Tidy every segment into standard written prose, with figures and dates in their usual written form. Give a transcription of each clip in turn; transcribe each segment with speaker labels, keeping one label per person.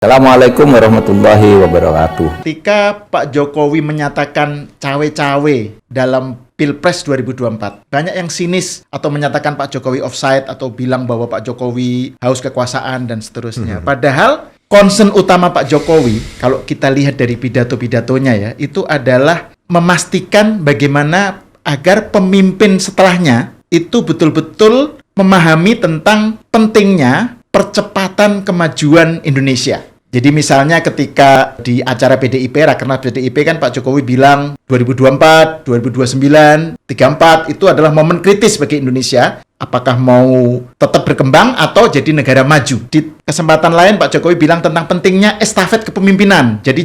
Speaker 1: Assalamualaikum warahmatullahi wabarakatuh.
Speaker 2: Ketika Pak Jokowi menyatakan cawe-cawe dalam Pilpres 2024, banyak yang sinis atau menyatakan Pak Jokowi offside atau bilang bahwa Pak Jokowi haus kekuasaan dan seterusnya. Padahal concern utama Pak Jokowi, kalau kita lihat dari pidato-pidatonya ya, itu adalah memastikan bagaimana agar pemimpin setelahnya itu betul-betul memahami tentang pentingnya percepatan kemajuan Indonesia. Jadi misalnya ketika di acara PDIP, Rakernas PDIP kan Pak Jokowi bilang 2024, 2029, 34 itu adalah momen kritis bagi Indonesia. Apakah mau tetap berkembang atau jadi negara maju. Di kesempatan lain Pak Jokowi bilang tentang pentingnya estafet kepemimpinan. Jadi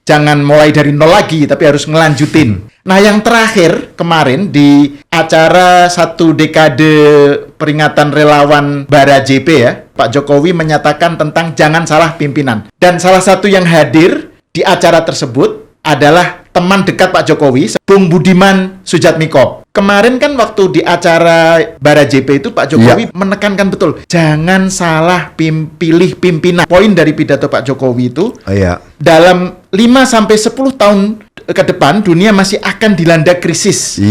Speaker 2: jangan mulai dari nol lagi, tapi harus ngelanjutin. Nah yang terakhir kemarin di acara 1 dekade peringatan relawan Bara JP ya, Pak Jokowi menyatakan tentang jangan salah pimpinan. Dan salah satu yang hadir di acara tersebut adalah teman dekat Pak Jokowi, Bung Budiman Sujatmiko. Kemarin kan waktu di acara Bara JP itu Pak Jokowi menekankan betul, jangan salah pilih pimpinan. Poin dari pidato Pak Jokowi itu, dalam 5-10 tahun ke depan, dunia masih akan dilanda krisis.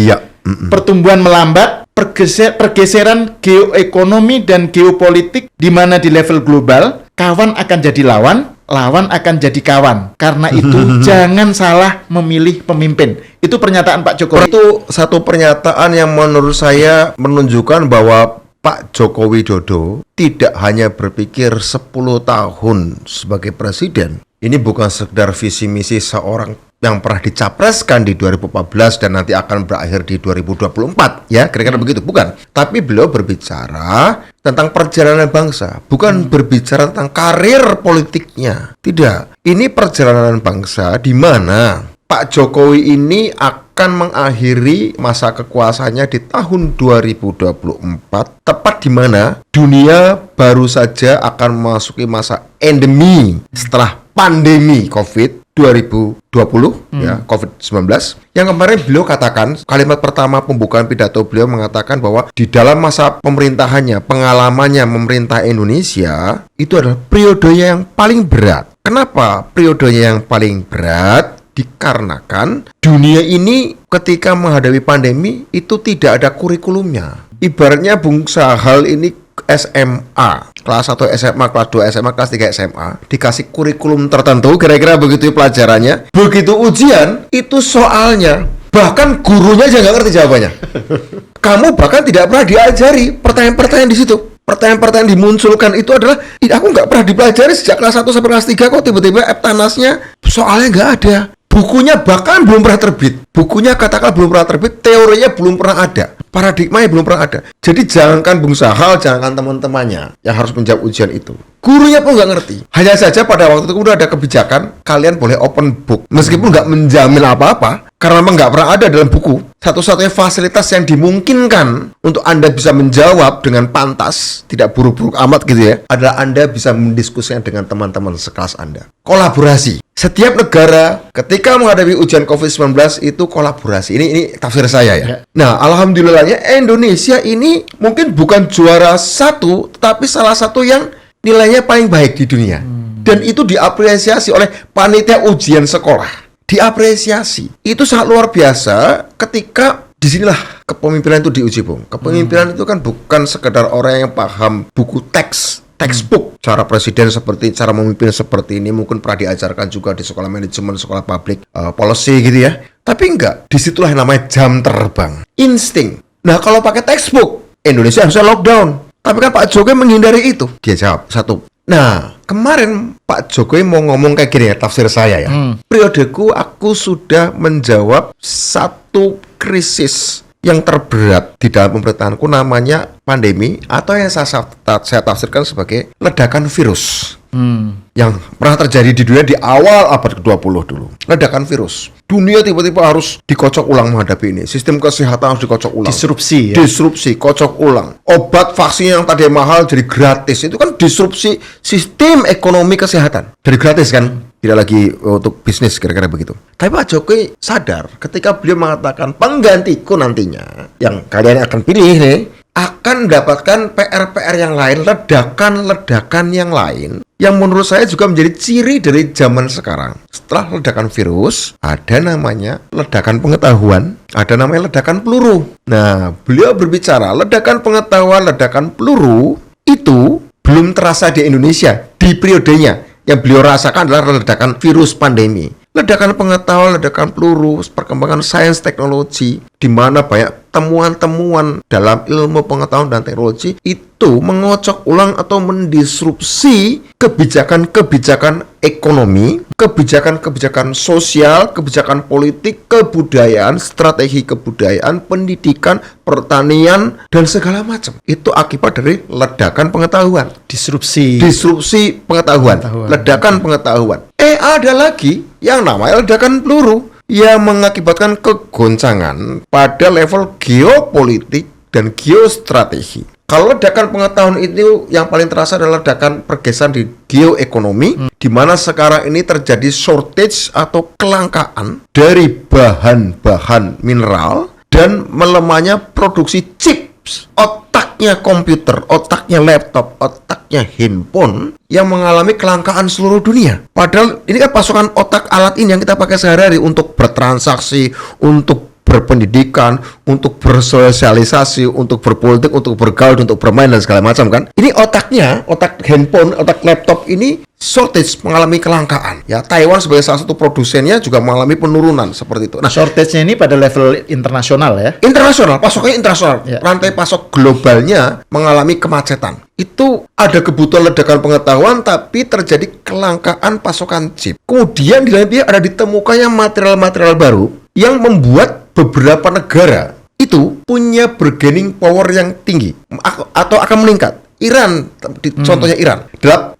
Speaker 2: Pertumbuhan melambat, pergeseran geoekonomi dan geopolitik, di mana di level global, kawan akan jadi lawan akan jadi kawan. Karena itu, jangan salah memilih pemimpin. Itu pernyataan Pak Jokowi.
Speaker 3: Itu satu pernyataan yang menurut saya menunjukkan bahwa Pak Joko Widodo tidak hanya berpikir 10 tahun sebagai presiden. Ini bukan sekedar visi misi seorang yang pernah dicapreskan di 2014 dan nanti akan berakhir di 2024, ya kira-kira begitu, bukan. Tapi beliau berbicara tentang perjalanan bangsa, bukan berbicara tentang karir politiknya. Tidak, ini perjalanan bangsa di mana Pak Jokowi ini akan mengakhiri masa kekuasaannya di tahun 2024, tepat di mana dunia baru saja akan memasuki masa endemi setelah pandemi COVID 2020 ya, COVID-19. Yang kemarin beliau katakan, kalimat pertama pembukaan pidato beliau mengatakan bahwa di dalam masa pemerintahannya, pengalamannya memerintah Indonesia itu adalah periodenya yang paling berat. Kenapa periodenya yang paling berat? Dikarenakan dunia ini ketika menghadapi pandemi itu tidak ada kurikulumnya. Ibaratnya Bung Sahal ini SMA, kelas 1 SMA, kelas 2 SMA, kelas 3 SMA, dikasih kurikulum tertentu, kira-kira begitu pelajarannya. Begitu ujian, itu soalnya, bahkan gurunya aja nggak ngerti jawabannya. Kamu bahkan tidak pernah diajari pertanyaan-pertanyaan di situ. Pertanyaan-pertanyaan dimunculkan itu adalah, aku nggak pernah dipelajari sejak kelas 1 sampai kelas 3 kok tiba-tiba Eptanasnya soalnya nggak ada. Bukunya bahkan belum pernah terbit. Bukunya katakan belum pernah terbit, teorinya belum pernah ada. Paradigmanya belum pernah ada. Jadi jangankan Bung Sahal, jangankan teman-temannya yang harus menjawab ujian itu. Gurunya pun nggak ngerti. Hanya saja pada waktu itu udah ada kebijakan, kalian boleh open book. Meskipun nggak menjamin apa-apa, karena memang nggak pernah ada dalam buku. Satu-satunya fasilitas yang dimungkinkan untuk Anda bisa menjawab dengan pantas, tidak buruk-buruk amat gitu ya, adalah Anda bisa mendiskusikan dengan teman-teman sekelas Anda. Kolaborasi. Setiap negara ketika menghadapi ujian COVID-19 itu kolaborasi. Ini tafsir saya ya. Nah, alhamdulillahnya Indonesia ini mungkin bukan juara 1, tetapi salah satu yang nilainya paling baik di dunia. Dan itu diapresiasi oleh panitia ujian sekolah. Diapresiasi. Itu sangat luar biasa ketika disinilah kepemimpinan itu diuji, Bung. Kepemimpinan itu kan bukan sekedar orang yang paham buku textbook, cara presiden seperti, cara memimpin seperti ini mungkin pernah diajarkan juga di sekolah manajemen, sekolah public policy gitu ya. Tapi enggak, disitulah yang namanya jam terbang, insting. Nah kalau pakai textbook, Indonesia harusnya lockdown. Tapi kan Pak Jokowi menghindari itu. Dia jawab satu. Nah kemarin Pak Jokowi mau ngomong kayak gini ya, tafsir saya ya. Periodeku aku sudah menjawab satu krisis yang terberat di dalam pemerintahanku, namanya pandemi, atau yang saya tafsirkan sebagai ledakan virus yang pernah terjadi di dunia di awal abad ke-20 dulu. Ledakan virus. Dunia tiba-tiba harus dikocok ulang menghadapi ini. Sistem kesehatan harus dikocok ulang.
Speaker 2: Disrupsi ya?
Speaker 3: Disrupsi, kocok ulang. Obat vaksin yang tadi mahal jadi gratis. Itu kan disrupsi sistem ekonomi kesehatan. Jadi gratis kan? Tidak lagi untuk bisnis, kira-kira begitu. Tapi Pak Jokowi sadar ketika beliau mengatakan penggantiku nantinya, yang kalian akan pilih nih, akan mendapatkan PR-PR yang lain, ledakan-ledakan yang lain, yang menurut saya juga menjadi ciri dari zaman sekarang. Setelah ledakan virus, ada namanya ledakan pengetahuan, ada namanya ledakan peluru. Nah, beliau berbicara ledakan pengetahuan, ledakan peluru itu belum terasa di Indonesia di periodenya. Yang beliau rasakan adalah ledakan virus pandemi. Ledakan pengetahuan, ledakan peluru, perkembangan sains teknologi, di mana banyak temuan-temuan dalam ilmu pengetahuan dan teknologi itu mengocok ulang atau mendisrupsi kebijakan-kebijakan ekonomi, kebijakan-kebijakan sosial, kebijakan politik, kebudayaan, strategi kebudayaan, pendidikan, pertanian, dan segala macam. Itu akibat dari ledakan pengetahuan.
Speaker 2: Disrupsi
Speaker 3: Pengetahuan. Ledakan pengetahuan. Ada lagi yang namanya ledakan peluru yang mengakibatkan kegoncangan pada level geopolitik dan geostrategi. Kalau ledakan pengetahuan itu yang paling terasa adalah ledakan pergeseran di geoekonomi, di mana sekarang ini terjadi shortage atau kelangkaan dari bahan-bahan mineral dan melemahnya produksi chips, otaknya komputer, otaknya laptop, otaknya handphone yang mengalami kelangkaan seluruh dunia. Padahal ini kan pasokan otak alat ini yang kita pakai sehari-hari untuk bertransaksi, untuk berpendidikan, untuk bersosialisasi, untuk berpolitik, untuk bergaul, untuk bermain dan segala macam kan. Ini otaknya, otak handphone, otak laptop ini shortage, mengalami kelangkaan. Ya, Taiwan sebagai salah satu produsennya juga mengalami penurunan seperti itu.
Speaker 2: Nah, shortage-nya ini pada level internasional ya.
Speaker 3: Internasional, pasoknya internasional.
Speaker 2: Ya.
Speaker 3: Rantai pasok globalnya mengalami kemacetan. Itu ada kebutuhan ledakan pengetahuan, tapi terjadi kelangkaan pasokan chip. Kemudian di lain pihak ada ditemukannya material-material baru yang membuat beberapa negara itu punya bargaining power yang tinggi atau akan meningkat. Iran, contohnya Iran,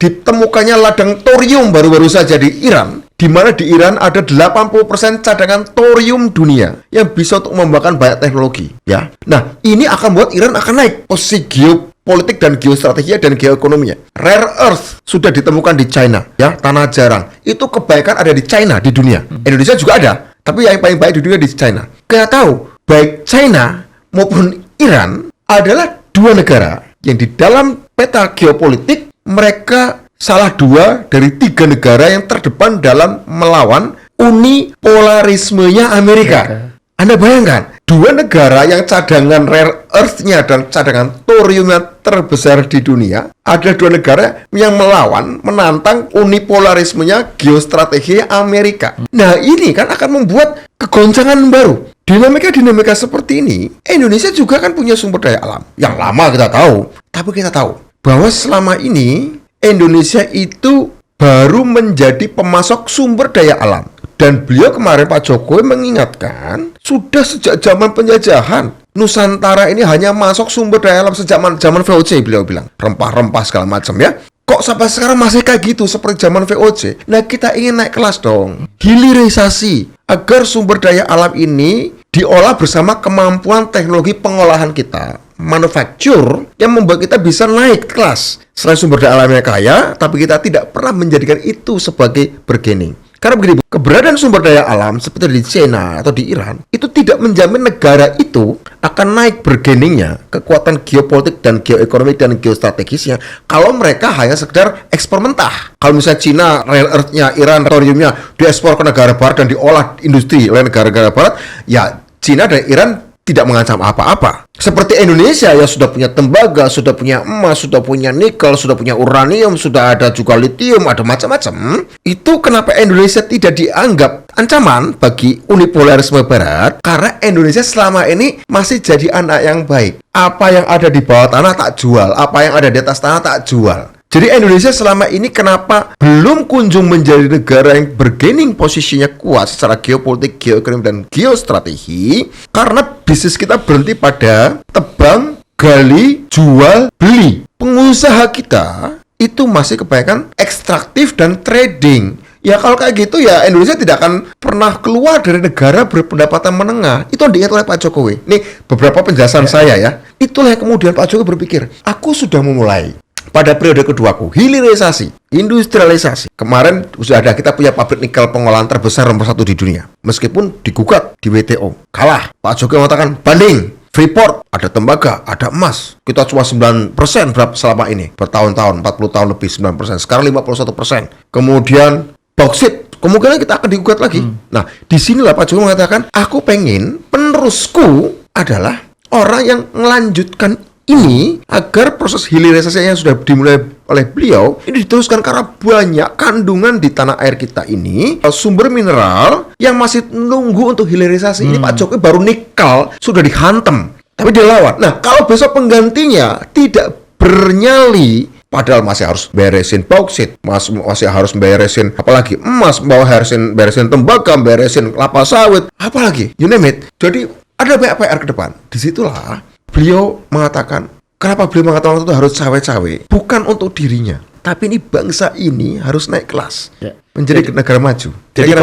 Speaker 3: ditemukannya ladang thorium baru-baru saja di Iran, di mana di Iran ada 80% cadangan thorium dunia yang bisa untuk mengembangkan banyak teknologi. Ya, nah ini akan membuat Iran akan naik posisi geopolitik dan geostrateginya dan geoekonominya. Rare earth sudah ditemukan di China, ya, tanah jarang. Itu kebaikan ada di China di dunia. Indonesia juga ada, tapi yang paling baik di dunia di China. Kita tahu, baik China maupun Iran adalah dua negara yang di dalam peta geopolitik mereka salah dua dari tiga negara yang terdepan dalam melawan unipolarismenya Amerika. Anda bayangkan, dua negara yang cadangan rare earth-nya dan cadangan thoriumnya terbesar di dunia adalah dua negara yang melawan, menantang unipolarismenya geostrategi Amerika. Nah, ini kan akan membuat kegoncangan baru. Dinamika-dinamika seperti ini, Indonesia juga kan punya sumber daya alam. Yang lama kita tahu, tapi kita tahu bahwa selama ini Indonesia itu baru menjadi pemasok sumber daya alam. Dan beliau kemarin Pak Jokowi mengingatkan, sudah sejak zaman penjajahan, Nusantara ini hanya masuk sumber daya alam sejak zaman VOC, beliau bilang. Rempah-rempah segala macam ya. Kok sampai sekarang masih kayak gitu seperti zaman VOC? Nah, kita ingin naik kelas dong. Hilirisasi agar sumber daya alam ini diolah bersama kemampuan teknologi pengolahan kita, manufacture, yang membuat kita bisa naik kelas. Selain sumber daya alamnya kaya, tapi kita tidak pernah menjadikan itu sebagai bargaining. Karena begini, keberadaan sumber daya alam seperti di China atau di Iran itu tidak menjamin negara itu akan naik bargainingnya, kekuatan geopolitik dan geoekonomi dan geostrategisnya kalau mereka hanya sekedar ekspor mentah. Kalau misalnya China, rare earth-nya, Iran, thoriumnya diekspor ke negara barat dan diolah industri oleh negara-negara barat, ya China dan Iran tidak mengancam apa-apa. Seperti Indonesia yang sudah punya tembaga, sudah punya emas, sudah punya nikel, sudah punya uranium, sudah ada juga lithium, ada macam-macam. Itu kenapa Indonesia tidak dianggap ancaman bagi unipolarisme barat? Karena Indonesia selama ini masih jadi anak yang baik. Apa yang ada di bawah tanah tak jual, apa yang ada di atas tanah tak jual. Jadi Indonesia selama ini kenapa belum kunjung menjadi negara yang bargaining posisinya kuat secara geopolitik, geoekonomi, dan geostrategi? Karena bisnis kita berhenti pada tebang, gali, jual, beli. Pengusaha kita itu masih kebanyakan ekstraktif dan trading. Ya kalau kayak gitu ya Indonesia tidak akan pernah keluar dari negara berpendapatan menengah. Itu yang diingat oleh Pak Jokowi. Nih beberapa penjelasan saya ya. Itulah yang kemudian Pak Jokowi berpikir, aku sudah memulai pada periode keduaku, hilirisasi, industrialisasi. Kemarin sudah ada, kita punya pabrik nikel pengolahan terbesar nomor 1 di dunia. Meskipun digugat di WTO, kalah. Pak Jokowi mengatakan banding, Freeport, ada tembaga, ada emas. Kita cuma 9% berapa selama ini, bertahun-tahun, 40 tahun lebih 9%. Sekarang 51%. Kemudian bauksit, kemungkinan kita akan digugat lagi. Nah, disinilah Pak Jokowi mengatakan, aku pengen penerusku adalah orang yang melanjutkan ini agar proses hilirisasi yang sudah dimulai oleh beliau ini diteruskan, karena banyak kandungan di tanah air kita ini sumber mineral yang masih nunggu untuk hilirisasi. Ini Pak Jokowi baru nikel sudah dihantam, tapi dilawan. Nah, kalau besok penggantinya tidak bernyali, padahal masih harus beresin bauksit, masih harus beresin apalagi emas, beresin tembaga, beresin kelapa sawit, apalagi you name it. Jadi ada banyak PR ke depan. Disitulah beliau mengatakan, kenapa beliau mengatakan itu harus cawe-cawe? Bukan untuk dirinya, tapi ini bangsa ini harus naik kelas, menjadi negara maju.
Speaker 2: Jadi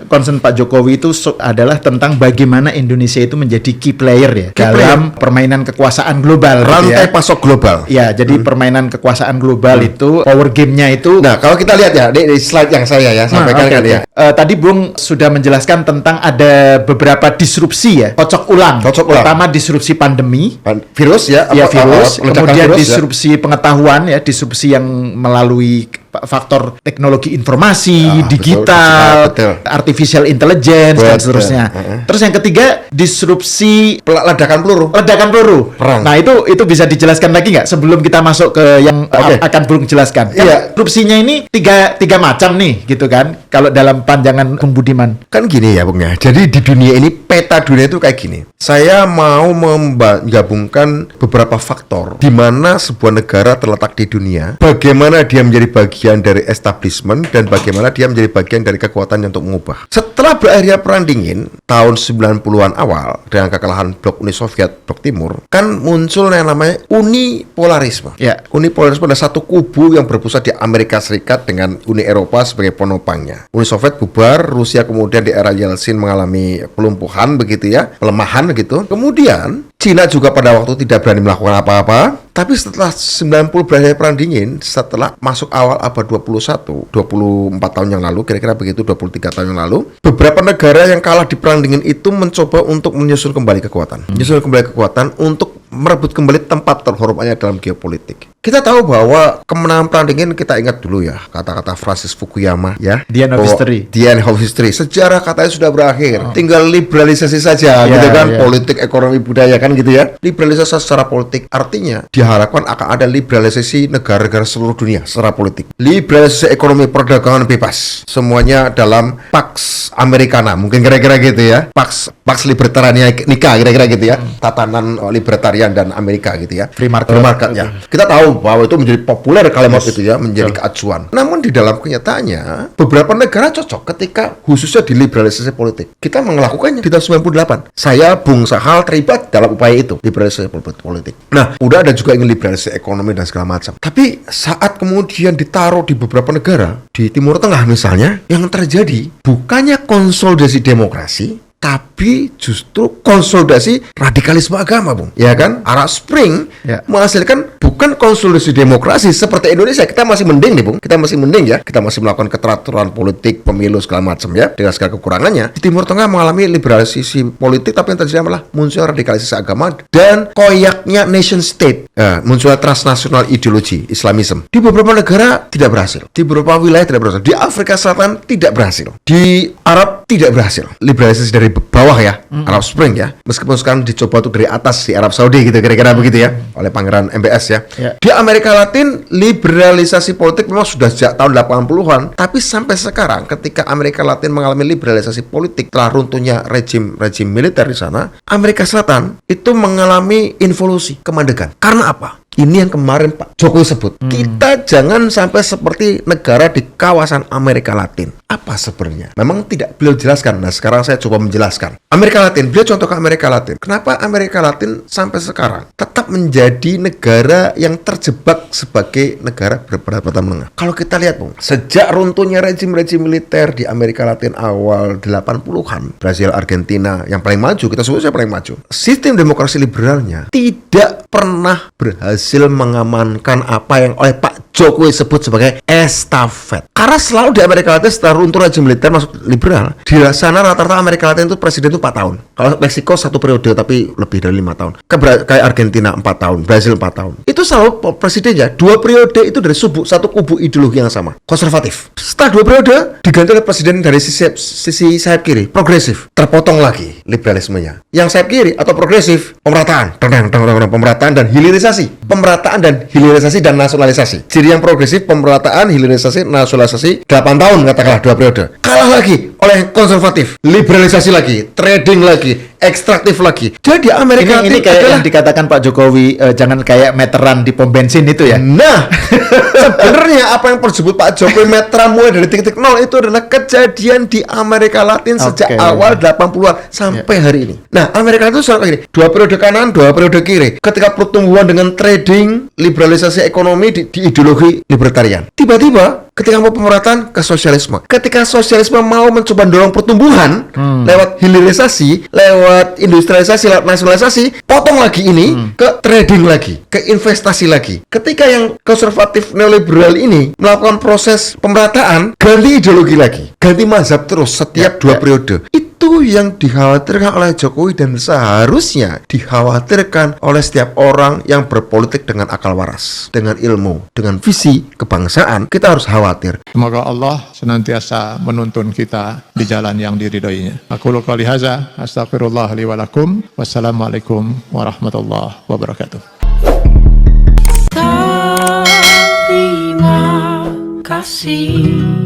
Speaker 2: concern Pak Jokowi itu adalah tentang bagaimana Indonesia itu menjadi key player ya dalam permainan kekuasaan global.
Speaker 3: Rantai pasok global.
Speaker 2: Ya, jadi permainan kekuasaan global itu power game-nya itu.
Speaker 3: Nah, kalau kita lihat ya di slide yang saya sampaikan ya.
Speaker 2: Tadi Bung sudah menjelaskan tentang ada beberapa disrupsi ya, kocok ulang. Pertama disrupsi pandemi,
Speaker 3: virus ya,
Speaker 2: virus. Kemudian
Speaker 3: virus,
Speaker 2: disrupsi pengetahuan ya, disrupsi yang melalui faktor teknologi informasi, digital, artificial intelligence dan seterusnya. Terus yang ketiga disrupsi
Speaker 3: ledakan peluru. Perang.
Speaker 2: Nah, itu bisa dijelaskan lagi nggak sebelum kita masuk ke yang akan Bung jelaskan? Kan disrupsinya ini tiga macam nih gitu kan, kalau dalam panjangan Bung Budiman.
Speaker 3: Kan gini ya Bung ya. Jadi di dunia ini, peta dunia itu kayak gini. Saya mau menggabungkan beberapa faktor di mana sebuah negara terletak di dunia, bagaimana dia menjadi bagian dari establishment dan bagaimana dia menjadi bagian dari kekuatan untuk mengubah. Setelah berakhirnya perang dingin tahun 90-an awal dengan kekalahan blok Uni Soviet, blok Timur, kan muncul yang namanya unipolarisme. Unipolarisme adalah satu kubu yang berpusat di Amerika Serikat dengan Uni Eropa sebagai penopangnya. Uni Soviet bubar, Rusia kemudian di era Yeltsin mengalami pelumpuhan begitu ya, pelemahan begitu. Kemudian Cina juga pada waktu tidak berani melakukan apa-apa. Tapi setelah 90 berakhir perang dingin, setelah masuk awal abad 21, 24 tahun yang lalu, kira-kira begitu, 23 tahun yang lalu, beberapa negara yang kalah di perang dingin itu mencoba untuk menyusun kembali kekuatan. Menyusun kembali kekuatan untuk merebut kembali tempat terhormatnya dalam geopolitik. Kita tahu bahwa kemenangan perang dingin, kita ingat dulu ya kata-kata Francis Fukuyama ya,
Speaker 2: The end of history.
Speaker 3: The end of history. Sejarah katanya sudah berakhir. Tinggal liberalisasi saja gitu kan, politik, ekonomi, budaya kan gitu ya. Liberalisasi secara politik artinya diharapkan akan ada liberalisasi negara-negara seluruh dunia secara politik. Liberalisasi ekonomi, perdagangan bebas. Semuanya dalam Pax Americana, mungkin kira-kira gitu ya. Pax Libertarian Nika kira-kira gitu ya. Tatanan libertarian dan Amerika gitu ya.
Speaker 2: Free market
Speaker 3: ya. Kita tahu bahwa itu menjadi populer kalimat itu ya, menjadi keacuan. Namun di dalam kenyataannya beberapa negara cocok ketika khususnya di liberalisasi politik. Kita melakukannya di tahun 98. Saya Bung Sahal terlibat dalam upaya itu, liberalisasi politik. Nah, udah ada juga ingin liberalisasi ekonomi dan segala macam. Tapi saat kemudian ditaruh di beberapa negara di Timur Tengah misalnya, yang terjadi bukannya konsolidasi demokrasi, tapi justru konsolidasi radikalisme agama, Bung. Ya kan? Arab Spring menghasilkan bukan konsolidasi demokrasi seperti Indonesia. Kita masih mending nih, Bung. Kita masih mending ya. Kita masih melakukan keteraturan politik, pemilu segala macam ya, dengan segala kekurangannya. Di Timur Tengah mengalami liberalisasi politik, tapi yang terjadi malah muncul radikalisasi agama dan koyaknya nation state. Munculnya transnasional ideologi Islamisme. Di beberapa negara tidak berhasil. Di beberapa wilayah tidak berhasil. Di Afrika Selatan tidak berhasil. Di Arab tidak berhasil. Liberalisasi dari bawah ya, Arab Spring ya. Meskipun sekarang dicoba tuh dari atas di Arab Saudi gitu, kira-kira begitu ya, oleh Pangeran MBS ya. Di Amerika Latin liberalisasi politik memang sudah sejak tahun 80-an, tapi sampai sekarang ketika Amerika Latin mengalami liberalisasi politik telah runtuhnya rejim militer di sana, Amerika Selatan itu mengalami involusi kemandekan. Karena apa? Ini yang kemarin Pak Jokowi sebut. Kita jangan sampai seperti negara di kawasan Amerika Latin. Apa sebenarnya? Memang tidak beliau jelaskan. Nah, sekarang saya coba menjelaskan. Amerika Latin, beliau contoh ke Amerika Latin. Kenapa Amerika Latin sampai sekarang tetap menjadi negara yang terjebak sebagai negara berpendapatan menengah? Kalau kita lihat, Bung, sejak runtuhnya rejim militer di Amerika Latin awal 80-an, Brasil, Argentina, yang paling maju, kita sebutnya paling maju. Sistem demokrasi liberalnya tidak pernah berhasil mengamankan apa yang oleh Pak Jokowi sebut sebagai estafet. Karena selalu di Amerika Latin setelah runtuh rejim militer masuk liberal, di sana rata-rata Amerika Latin itu presiden itu 4 tahun. Kalau Meksiko 1 periode tapi lebih dari 5 tahun. Kayak Argentina 4 tahun, Brazil 4 tahun. Itu selalu presidennya 2 periode itu dari satu kubu ideologi yang sama, konservatif. Setelah 2 periode diganti oleh presiden dari sisi sayap kiri, progresif. Terpotong lagi liberalismenya. Yang sayap kiri atau progresif, pemerataan, pemerataan dan hilirisasi. Pemerataan dan hilirisasi dan nasionalisasi. Jadi yang progresif, pemerataan, hilirisasi, nasionalisasi 8 tahun katakanlah 2 periode. Kalah lagi oleh konservatif, liberalisasi lagi, trading lagi, ekstraktif lagi. Jadi Amerika
Speaker 2: Ini kayak yang dikatakan Pak Jokowi, jangan kayak meteran di pom bensin itu ya.
Speaker 3: Nah, sebenarnya apa yang disebut Pak Jokowi meteran mulai dari titik nol itu adalah kejadian di Amerika Latin sejak awal 80-an sampai hari ini. Nah, Amerika itu selalu gini, 2 periode kanan, 2 periode kiri. Ketika pertumbuhan dengan trading, liberalisasi ekonomi di ideologi libertarian. Tiba-tiba ketika mau pemerataan ke sosialisme. Ketika sosialisme mau mencoba dorong pertumbuhan lewat hilirisasi, lewat industrialisasi, lewat nasionalisasi, potong lagi ini ke trading lagi, ke investasi lagi. Ketika yang konservatif neoliberal ini melakukan proses pemerataan, ganti ideologi lagi, ganti mazhab terus setiap 2 periode. Itu yang dikhawatirkan oleh Jokowi dan seharusnya dikhawatirkan oleh setiap orang yang berpolitik dengan akal waras, dengan ilmu, dengan visi kebangsaan. Kita harus khawatir.
Speaker 4: Semoga Allah senantiasa menuntun kita di jalan yang diridhoinya. Aku qouli hadza, astaghfirullah li wa lakum. Wassalamualaikum warahmatullahi wabarakatuh.
Speaker 5: Terima kasih.